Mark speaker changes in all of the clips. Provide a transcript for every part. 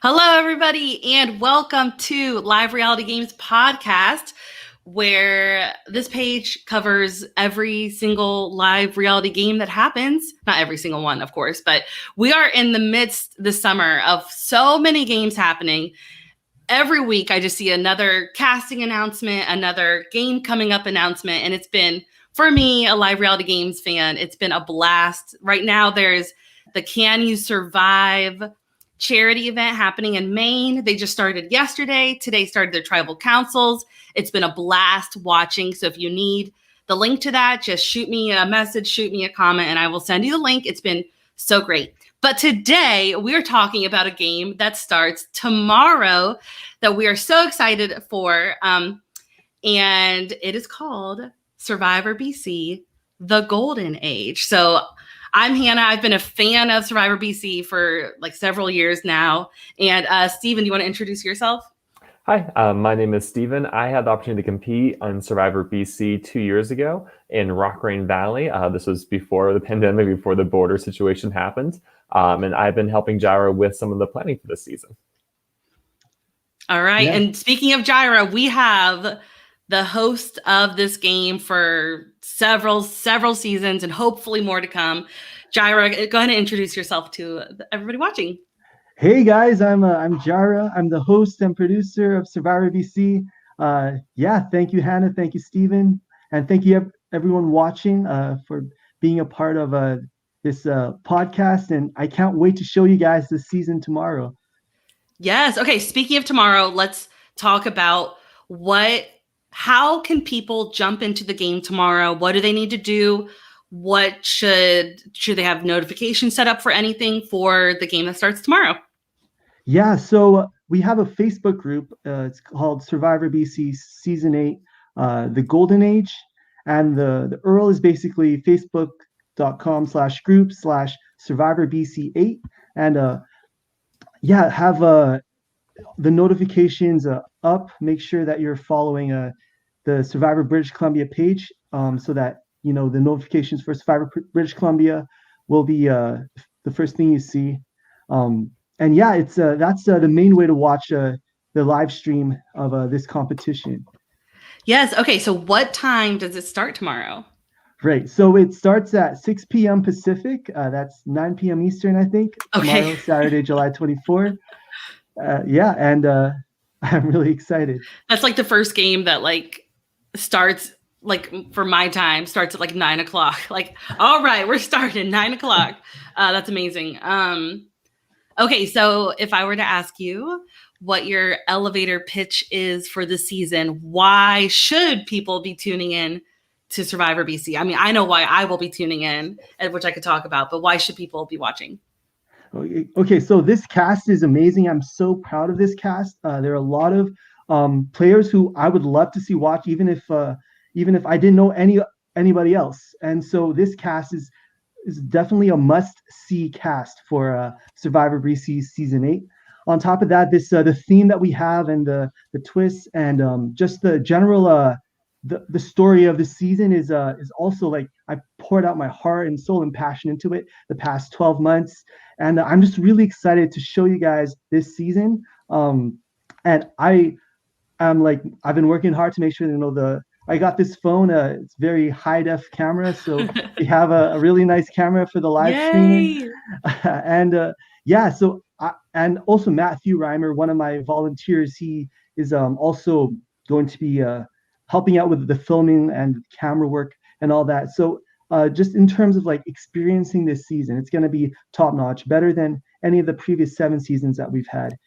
Speaker 1: Hello, everybody, and welcome to Live Reality Games Podcast, where this page covers every single live reality game that happens. Not every single one, of course, but we are in the midst this summer of so many games happening. Every week, I just see another casting announcement, another game coming up announcement, and it's been, for me, a Live Reality Games fan, it's been a blast. Right now, there's the Can You Survive charity event happening in Maine. They just started yesterday. Today started their tribal councils. It's been a blast watching. So if you need the link to that, just shoot me a message, shoot me a comment, and I will send you the link. It's been so great. But today we're talking about a game that starts tomorrow that we are so excited for. And it is called Survivor BC, The Golden Age. So I'm Hannah. I've been a fan of Survivor BC for like several years now. And Steven, do you want to introduce yourself?
Speaker 2: Hi, my name is Steven. I had the opportunity to compete on Survivor BC 2 years ago in Rock Rain Valley. This was before the pandemic, before the border situation happened. And I've been helping Jireh with some of the planning for this season.
Speaker 1: All right. Yeah. And speaking of Jireh, we have the host of this game for several seasons and hopefully more to come. Jireh, go ahead and introduce yourself to everybody watching.
Speaker 3: Hey guys, I'm Jireh. I'm the host and producer of Survivor BC. Thank you, Hannah. Thank you, Steven. And thank you everyone watching for being a part of this podcast. And I can't wait to show you guys this season tomorrow.
Speaker 1: Yes. Okay. Speaking of tomorrow, let's talk about how can people jump into the game tomorrow? What do they need to do? What should they have notifications set up for anything for the game that starts tomorrow?
Speaker 3: Yeah, so we have a Facebook group. It's called Survivor BC Season 8, The Golden Age. And the URL is basically facebook.com/group/Survivor BC 8. And have the notifications up. Make sure that you're following the Survivor British Columbia page so that the notifications for Survivor British Columbia will be the first thing you see. It's that's the main way to watch the live stream of this competition.
Speaker 1: Yes. Okay. So what time does it start tomorrow?
Speaker 3: Right. So it starts at 6 p.m. Pacific. That's 9 p.m. Eastern, I think.
Speaker 1: Okay.
Speaker 3: Tomorrow, Saturday, July 24th. I'm really excited.
Speaker 1: That's like the first game that starts for my time starts at 9 o'clock. All right, we're starting 9 o'clock. That's amazing. Okay, so if I were to ask you what your elevator pitch is for the season, why should people be tuning in to Survivor BC? I mean, I know why I will be tuning in, which I could talk about, but why should people be watching?
Speaker 3: Okay, so this cast is amazing. I'm so proud of this cast. There are a lot of players who I would love to see watch, even if I didn't know anybody else. And so this cast is definitely a must-see cast for Survivor BC Season 8. On top of that, the theme that we have and the twists and just the general the story of the season is also I poured out my heart and soul and passion into it the past 12 months. And I'm just really excited to show you guys this season. And I've been working hard to make sure I got this phone. It's very high def camera, so we have a really nice camera for the live streaming. And also Matthew Reimer, one of my volunteers, he is also going to be helping out with the filming and camera work and all that. So just in terms of experiencing this season, it's going to be top notch, better than any of the previous 7 seasons that we've had.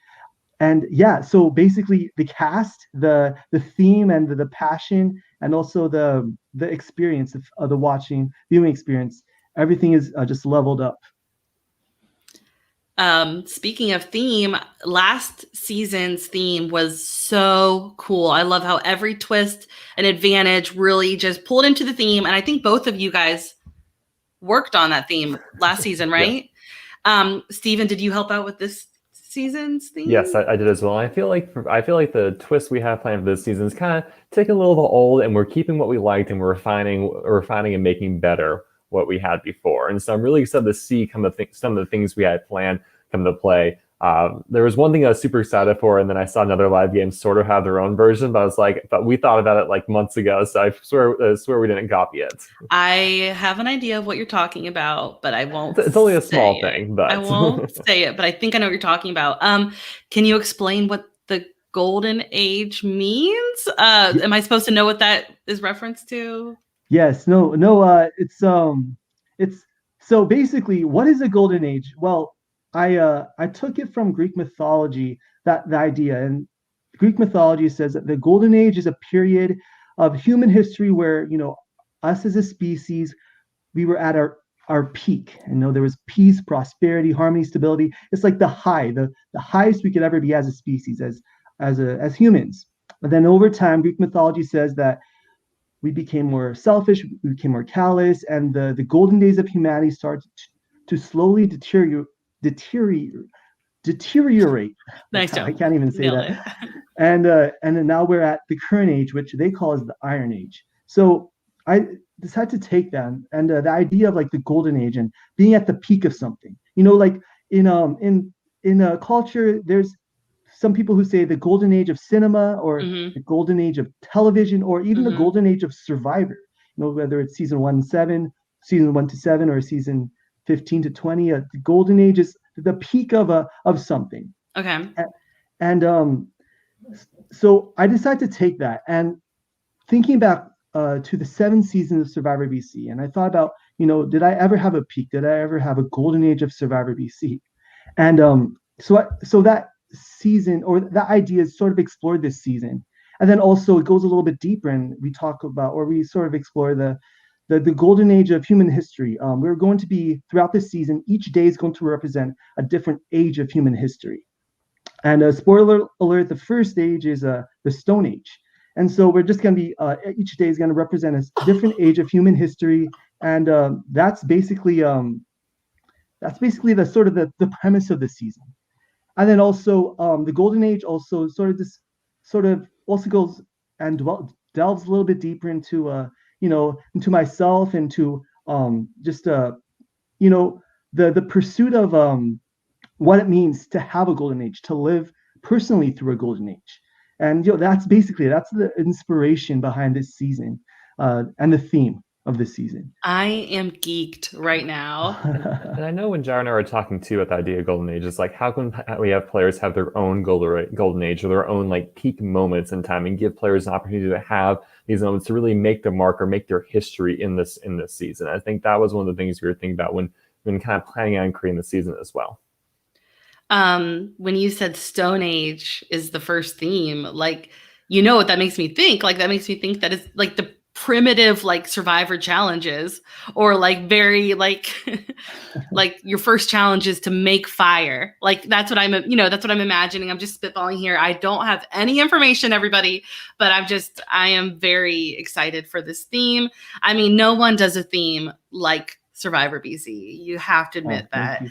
Speaker 3: And so basically the cast, the theme and the passion, and also the experience of the viewing experience, everything is just leveled up.
Speaker 1: Speaking of theme, last season's theme was so cool. I love how every twist and advantage really just pulled into the theme. And I think both of you guys worked on that theme last season, right? Yeah. Steven, did you help out with this season's theme?
Speaker 2: Yes, I did as well. I feel like the twist we have planned for this season is kind of taking a little bit old, and we're keeping what we liked, and we're refining and making better what we had before. And so I'm really excited to see some of the things we had planned come to play. There was one thing I was super excited for, and then I saw another live game sort of have their own version, but I was like, but we thought about it like months ago, so I swear we didn't copy it.
Speaker 1: I have an idea of what you're talking about, but I won't.
Speaker 2: It's only a small
Speaker 1: say
Speaker 2: thing,
Speaker 1: it.
Speaker 2: but
Speaker 1: I won't say it. But I think I know what you're talking about. Can you explain what the Golden Age means? Am I supposed to know what that is reference to?
Speaker 3: Yes, no, no. It's so basically, what is a golden age? Well, I took it from Greek mythology, that the idea, and Greek mythology says that the golden age is a period of human history where, us as a species, we were at our peak. There was peace, prosperity, harmony, stability. It's like the highest we could ever be as a species, as humans. But then over time, Greek mythology says that we became more selfish, we became more callous, and the golden days of humanity started to slowly deteriorate.
Speaker 1: Nice job.
Speaker 3: I can't even say
Speaker 1: Nailed
Speaker 3: that.
Speaker 1: it.
Speaker 3: And then now we're at the current age, which they call as the Iron Age. So I decided to take that, and the idea of like the golden age and being at the peak of something. Like in culture, there's some people who say the golden age of cinema, or
Speaker 1: Mhm.
Speaker 3: the golden age of television, or even the
Speaker 1: Mhm.
Speaker 3: golden age of Survivor. Whether it's season 1 to 7, or season 15 to 20. The golden age is the peak of something.
Speaker 1: Okay.
Speaker 3: And so I decided to take that, and thinking back to the 7 seasons of Survivor BC, and I thought about, did I ever have a peak? Did I ever have a golden age of Survivor BC? And so that season, or that idea, is sort of explored this season. And then also it goes a little bit deeper, and we talk about, or we sort of explore the golden age of human history. We're going to be, throughout this season, each day is going to represent a different age of human history. And spoiler alert, the first age is the Stone Age. And so we're just going to be, each day is going to represent a different age of human history. And that's basically the sort of the premise of the season. And then also the Golden Age also also goes and delves a little bit deeper into into myself, into just the pursuit of what it means to have a golden age, to live personally through a golden age. And that's the inspiration behind this season, and the theme of this season.
Speaker 1: I am geeked right now.
Speaker 2: And I know when Jar and I were talking too about the idea of golden age, it's like, how can we have players have their own golden age, or their own like peak moments in time, and give players an opportunity to have these moments to really make their mark or make their history in this season. I think that was one of the things we were thinking about when kind of planning on creating the season as well.
Speaker 1: When you said Stone Age is the first theme, like, what that makes me think? Like, that makes me think that it's like the primitive, like, Survivor challenges, or like very like like your first challenge is to make fire. Like, that's what I'm imagining. I'm just spitballing here. I don't have any information, everybody, but I am very excited for this theme. I mean, no one does a theme like Survivor BC. You have to admit that.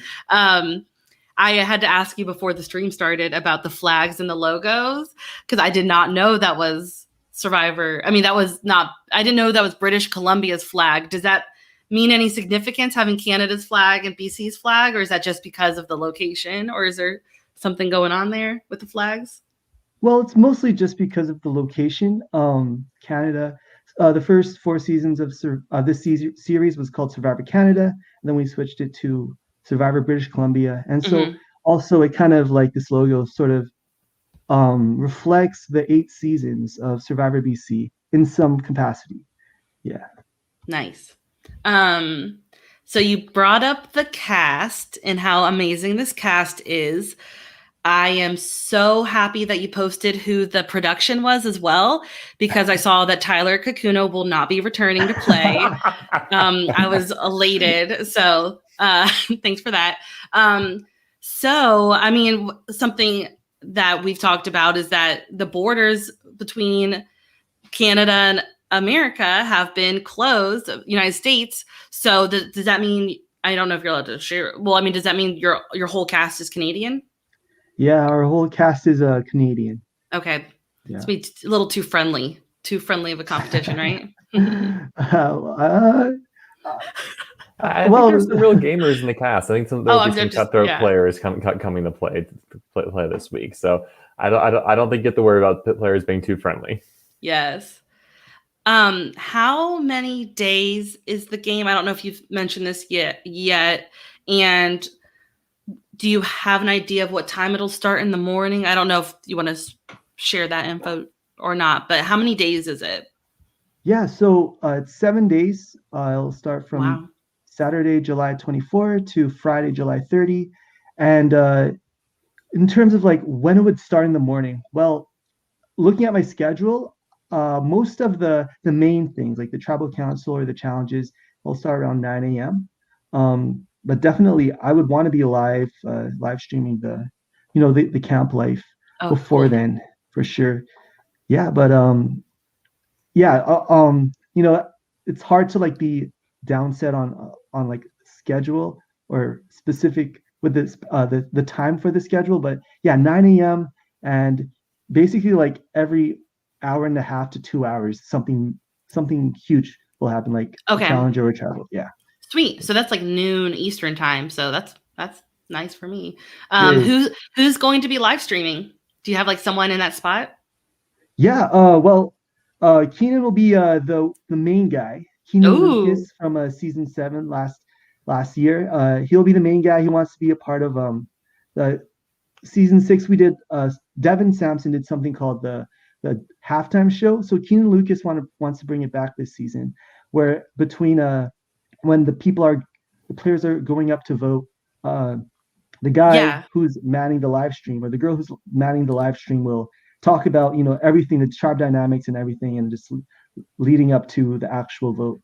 Speaker 1: I had to ask you before the stream started about the flags and the logos, because I did not know that was Survivor. I mean, I didn't know that was British Columbia's flag. Does that mean any significance, having Canada's flag and BC's flag, or is that just because of the location, or is there something going on there with the flags?
Speaker 3: Well, it's mostly just because of the location. Canada, the first 4 seasons of this series was called Survivor Canada, and then we switched it to Survivor British Columbia. And so also it kind of like, this logo sort of reflects the 8 seasons of Survivor BC in some capacity. Yeah.
Speaker 1: Nice. So you brought up the cast and how amazing this cast is. I am so happy that you posted who the production was as well, because I saw that Tyler Kakuno will not be returning to play. I was elated. So thanks for that. So, I mean, something that we've talked about is that the borders between Canada and America have been closed, United States. So does that mean, I don't know if you're allowed to share. Well, I mean, does that mean your whole cast is Canadian?
Speaker 3: Yeah, our whole cast is Canadian.
Speaker 1: Okay.
Speaker 3: Yeah.
Speaker 1: It's a little too friendly of a competition, right?
Speaker 2: I think
Speaker 3: Well,
Speaker 2: there's some real gamers in the cast. I think there'll be
Speaker 1: I'm
Speaker 2: some
Speaker 1: just
Speaker 2: cutthroat
Speaker 1: yeah.
Speaker 2: players coming to play this week. So I don't think you have to worry about players being too friendly.
Speaker 1: Yes. How many days is the game? I don't know if you've mentioned this yet. And do you have an idea of what time it'll start in the morning? I don't know if you want to share that info or not, but how many days is it?
Speaker 3: Yeah, so it's 7 days. It'll start from
Speaker 1: Wow.
Speaker 3: Saturday, July 24 to Friday, July 30. And in terms of like when it would start in the morning, well, looking at my schedule, most of the main things like the tribal council or the challenges will start around 9 a.m. But definitely, I would want to be live streaming the camp life
Speaker 1: Oh,
Speaker 3: before
Speaker 1: cool.
Speaker 3: then for sure. Yeah, but yeah, it's hard to like be downset on like schedule or specific with this the time for the schedule, but yeah, 9 a.m. and basically like every hour and a half to 2 hours, something huge will happen, like a
Speaker 1: Okay.
Speaker 3: challenge or a travel. Yeah.
Speaker 1: Sweet. So that's like noon Eastern time. So that's nice for me.
Speaker 3: Yeah.
Speaker 1: Who's going to be live streaming? Do you have like someone in that spot?
Speaker 3: Yeah, well, Keenan will be the main guy. Keenan
Speaker 1: Ooh.
Speaker 3: Lucas from season 7 last year. He'll be the main guy. He wants to be a part of the season 6. We did Devin Sampson did something called the halftime show. So Keenan Lucas wants to bring it back this season, where between when the players are going up to vote, the guy
Speaker 1: Yeah.
Speaker 3: who's manning the live stream or the girl who's manning the live stream will talk about everything, the tribe dynamics and everything, and just leading up to the actual vote.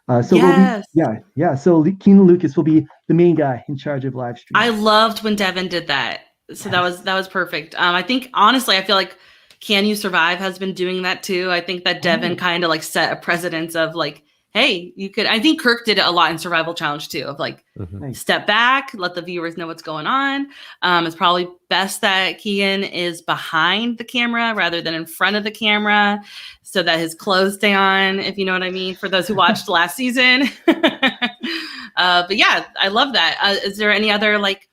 Speaker 3: So we'll be
Speaker 1: Yes.
Speaker 3: yeah. So Keenan Lucas will be the main guy in charge of live stream.
Speaker 1: I loved when Devin did that. So
Speaker 3: Yes.
Speaker 1: that was perfect. I think honestly, I feel like Can You Survive has been doing that too. I think that Devin kind of like set a precedence of like, hey, you could. I think Kirk did it a lot in Survival Challenge too, of like
Speaker 3: Nice.
Speaker 1: step back, let the viewers know what's going on. It's probably best that Kean is behind the camera rather than in front of the camera, so that his clothes stay on. If you know what I mean, for those who watched last season. But yeah, I love that. Is there any other like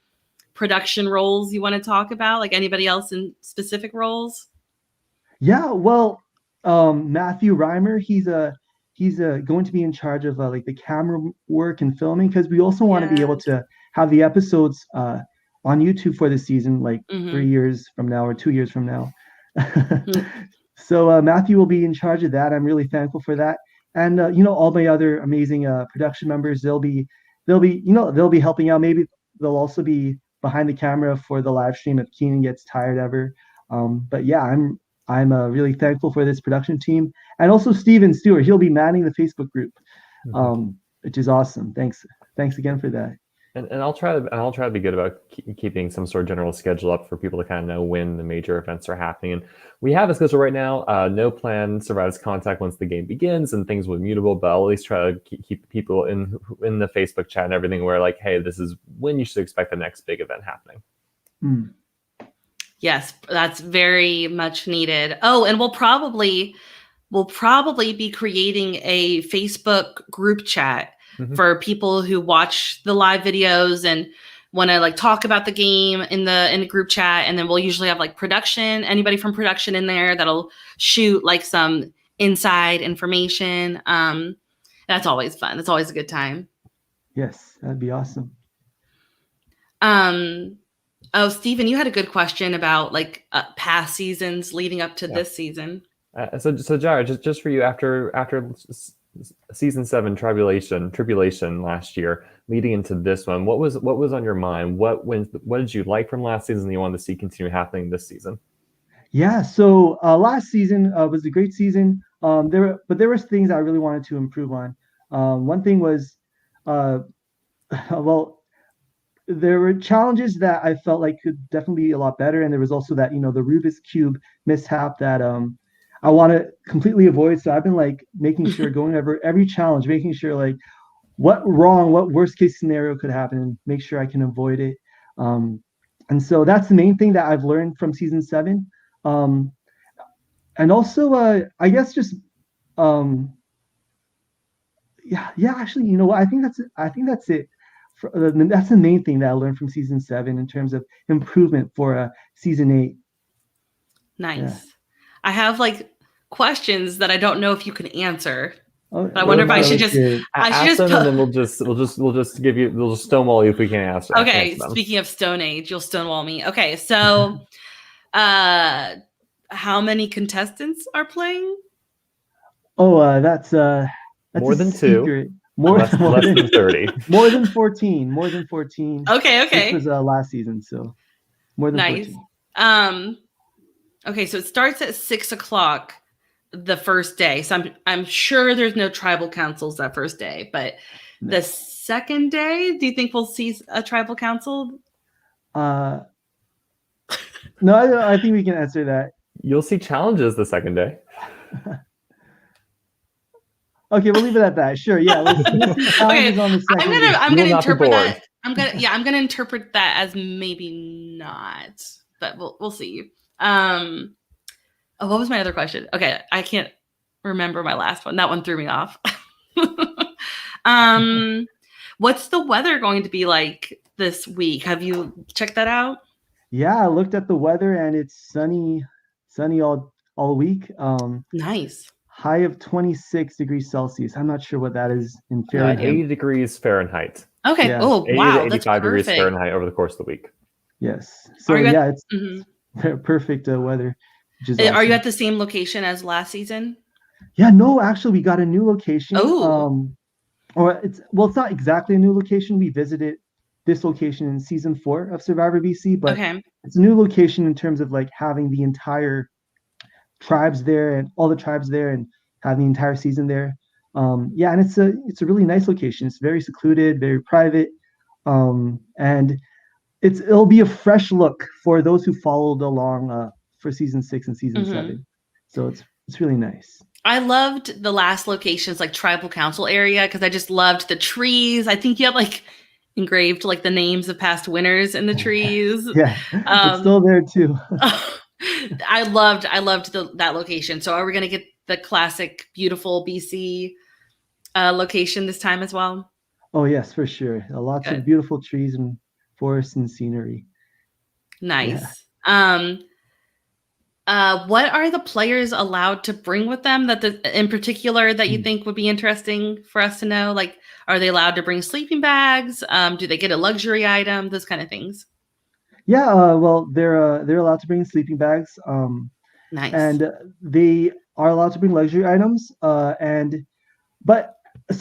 Speaker 1: production roles you want to talk about? Like anybody else in specific roles?
Speaker 3: Yeah, well, Matthew Reimer, he's going to be in charge of like the camera work and filming, because we also want to be able to have the episodes on YouTube for the season, like 3 years from now or 2 years from now. So Matthew will be in charge of that. I'm really thankful for that. And all my other amazing production members, they'll be helping out. Maybe they'll also be behind the camera for the live stream if Keenan gets tired ever. But yeah, I'm really thankful for this production team, and also Steven Stewart. He'll be manning the Facebook group, which is awesome. Thanks again for that.
Speaker 2: And I'll try to be good about keeping some sort of general schedule up for people to kind of know when the major events are happening. And we have a schedule right now. No plan survives contact once the game begins, and things will be mutable. But I'll at least try to keep people in the Facebook chat and everything, where like, hey, this is when you should expect the next big event happening.
Speaker 1: Yes, that's very much needed. Oh, and we'll probably be creating a Facebook group chat for people who watch the live videos and want to like talk about the game in the group chat. And then we'll usually have like anybody from production in there that'll shoot like some inside information. That's always fun. That's always a good time.
Speaker 3: Yes, that'd be awesome.
Speaker 1: Oh, Stephen, you had a good question about like past seasons leading up to this season.
Speaker 2: So Jireh, just for you, after season 7 tribulation last year, leading into this one, what was on your mind? What did you like from last season that you wanted to see continue happening this season?
Speaker 3: Yeah, so last season was a great season. There were things I really wanted to improve on. One thing was, well, there were challenges that I felt like could definitely be a lot better, and there was also that the Rubik's Cube mishap that I want to completely avoid. So I've been like making sure going over every challenge, making sure like what worst case scenario could happen, and make sure I can avoid it. And so that's the main thing that I've learned from season 7. And also I guess just yeah. Actually, you know what? I think that's it. That's the main thing that I learned from season 7 in terms of improvement for season 8. Yeah.
Speaker 1: Nice. I have like questions that I don't know if you can answer.
Speaker 3: Oh,
Speaker 1: But I wonder if I should
Speaker 3: let's
Speaker 1: just
Speaker 3: hear it.
Speaker 2: Ask them, and then we'll just stonewall you if we can't answer.
Speaker 1: Okay,
Speaker 2: answer them.
Speaker 1: speaking of Stone Age, you'll stonewall me. Okay, so how many contestants are playing?
Speaker 3: Oh, that's
Speaker 2: More
Speaker 3: a
Speaker 2: than 2.
Speaker 3: secret.
Speaker 2: Less than 30.
Speaker 3: More than 14. More than 14.
Speaker 1: Okay.
Speaker 3: This was last season, so more than
Speaker 1: Nice.
Speaker 3: 14.
Speaker 1: Okay, so it starts at 6:00 the first day. So I'm sure there's no tribal councils that first day, but the second day, do you think we'll see a tribal council?
Speaker 3: No, I think we can answer that.
Speaker 2: You'll see challenges the second day.
Speaker 3: Okay, we'll leave it at that. Sure, yeah. Let's see challenges on the second day.
Speaker 1: I'm gonna interpret that. I'm gonna interpret that as maybe not, but we'll see. What was my other question? Okay, I can't remember my last one. That one threw me off. What's the weather going to be like this week? Have you checked that out?
Speaker 3: Yeah, I looked at the weather and it's sunny all week.
Speaker 1: Nice.
Speaker 3: High of 26 degrees Celsius. I'm not sure what that is in Fahrenheit.
Speaker 2: 80 degrees Fahrenheit.
Speaker 1: Okay.
Speaker 3: Yeah.
Speaker 1: Oh,
Speaker 2: 80
Speaker 1: wow.
Speaker 2: to 85 degrees Fahrenheit over the course of the week.
Speaker 3: Yes. So yeah, it's perfect weather.
Speaker 1: Are you at the same location as last season?
Speaker 3: Yeah, no, actually we got a new location.
Speaker 1: Oh.
Speaker 3: It's not exactly a new location. We visited this location in season 4 of Survivor BC, but it's a new location in terms of like having the entire tribes there and all the tribes there and having the entire season there. Yeah, and it's a really nice location. It's very secluded, very private, and it'll be a fresh look for those who followed along for season 6 and season 7. So it's really nice.
Speaker 1: I loved the last locations, like tribal council area, because I just loved the trees. I think you have like engraved like the names of past winners in the trees.
Speaker 3: Yeah, it's still there too.
Speaker 1: I loved that location. So are we going to get the classic, beautiful BC location this time as well?
Speaker 3: Oh yes, for sure. Lots of beautiful trees and forests and scenery.
Speaker 1: Nice. Yeah. What are the players allowed to bring with them in particular that you think would be interesting for us to know? Like, are they allowed to bring sleeping bags? Do they get a luxury item? Those kind of things.
Speaker 3: Yeah, well, they're allowed to bring sleeping bags.
Speaker 1: Nice.
Speaker 3: And they are allowed to bring luxury items. So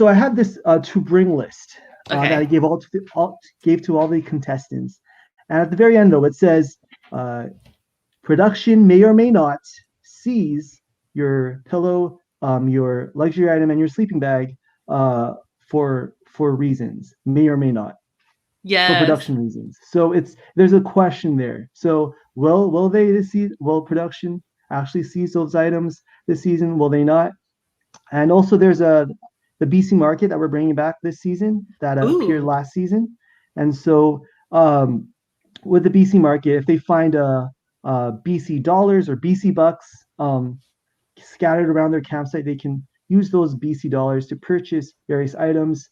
Speaker 3: I had this to bring list that I gave to all the contestants. And at the very end, though, it says, production may or may not seize your pillow, your luxury item, and your sleeping bag for reasons, may or may not.
Speaker 1: Yes.
Speaker 3: For production reasons. So there's a question there. So will production actually seize those items this season? Will they not? And also there's the BC market that we're bringing back this season that appeared last season. And so with the BC market, if they find BC dollars or BC bucks scattered around their campsite, they can use those BC dollars to purchase various items,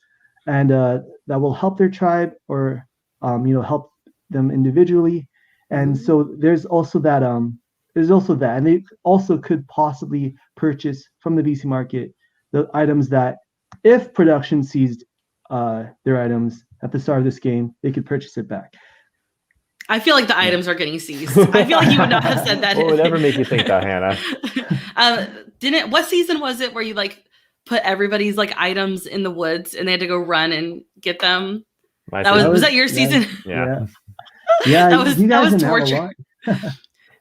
Speaker 3: and that will help their tribe or help them individually. And so there's also that, and they also could possibly purchase from the BC market the items that, if production seized their items at the start of this game, they could purchase it back.
Speaker 1: I feel like the items are getting seized. I feel like you would not have said that.
Speaker 2: What would ever make you think that, Hannah?
Speaker 1: What season was it where you like put everybody's like items in the woods and they had to go run and get them? Was that your season?
Speaker 2: Yeah.
Speaker 3: That
Speaker 1: was torture.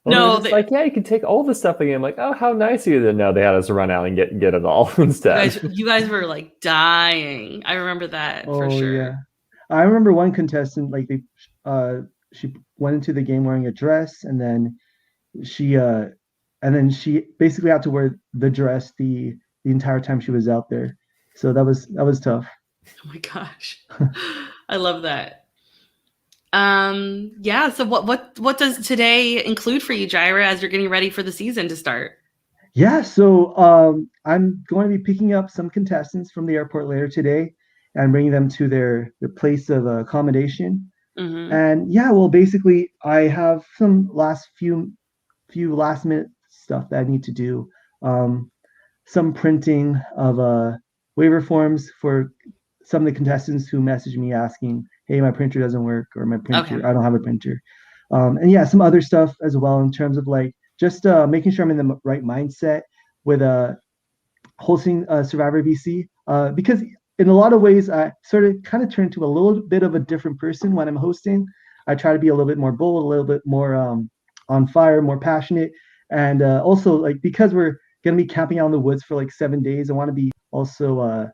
Speaker 2: No, it's like, you can take all the stuff again. I'm like, oh, how nice of you. No, they had us run out and get it all instead.
Speaker 1: You guys were like dying. I remember that for sure. Yeah.
Speaker 3: I remember one contestant, like she went into the game wearing a dress, and then she basically had to wear the dress the entire time she was out there. So that was tough.
Speaker 1: Oh my gosh. I love that. So what does today include for you, Jireh, as you're getting ready for the season to start?
Speaker 3: Yeah, so I'm going to be picking up some contestants from the airport later today and bringing them to their place of accommodation.
Speaker 1: Mm-hmm.
Speaker 3: And yeah, well, basically, I have some few last minute stuff that I need to do. Um, some printing of waiver forms for some of the contestants who messaged me asking, "Hey, my printer doesn't work," or "My
Speaker 1: Okay.
Speaker 3: printer, I don't have a printer," and yeah, some other stuff as well in terms of like just making sure I'm in the right mindset with hosting Survivor BC because in a lot of ways I sort of kind of turn to a little bit of a different person when I'm hosting. I try to be a little bit more bold, a little bit more on fire, more passionate, and also like because we're gonna be camping out in the woods for like 7 days, I want to be also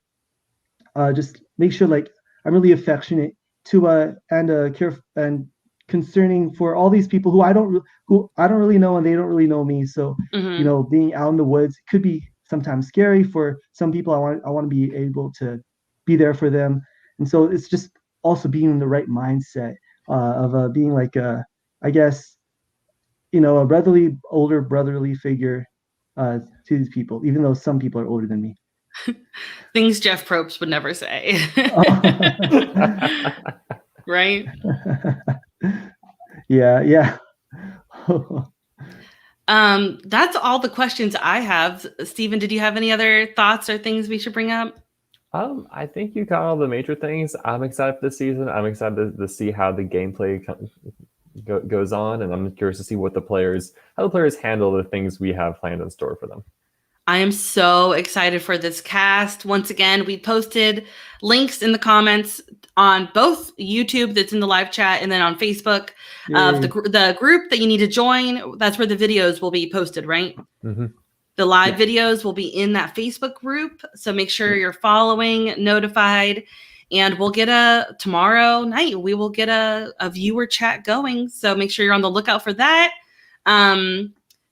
Speaker 3: just make sure like I'm really affectionate to and care and concerning for all these people who I don't really know and they don't really know me. So
Speaker 1: Mm-hmm.
Speaker 3: being out in the woods could be sometimes scary for some people. I want to be able to be there for them, and so it's just also being in the right mindset of being like I guess a older brotherly figure to these people, even though some people are older than me.
Speaker 1: Things Jeff Probst would never say. Right?
Speaker 3: Yeah.
Speaker 1: That's all the questions I have. Stephen, did you have any other thoughts or things we should bring up?
Speaker 2: I think you got all the major things. I'm excited for the season. I'm excited to see how the gameplay goes on, and I'm curious to see how the players handle the things we have planned in store for them.
Speaker 1: I am so excited for this cast. Once again, we posted links in the comments on both YouTube that's in the live chat and then on Facebook of the group that you need to join. That's where the videos will be posted, right?
Speaker 2: Mm-hmm.
Speaker 1: The live videos will be in that Facebook group. So make sure you're following, notified, and we'll get tomorrow night, we will get a viewer chat going. So make sure you're on the lookout for that.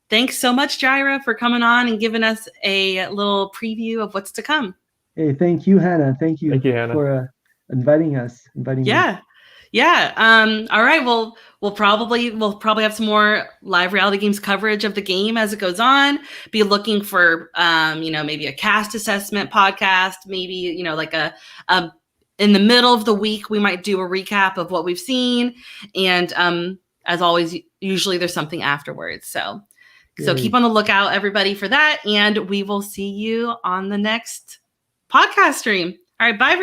Speaker 1: Thanks so much, Jireh, for coming on and giving us a little preview of what's to come.
Speaker 3: Hey, thank you, Hannah. Thank you
Speaker 2: Hannah,
Speaker 3: for inviting me.
Speaker 1: Yeah. All right. Well, we'll probably have some more live reality games coverage of the game as it goes on. Be looking for maybe a cast assessment podcast, maybe like a in the middle of the week we might do a recap of what we've seen, and as always, usually there's something afterwards. So keep on the lookout, everybody, for that, and we will see you on the next podcast stream. All right, bye.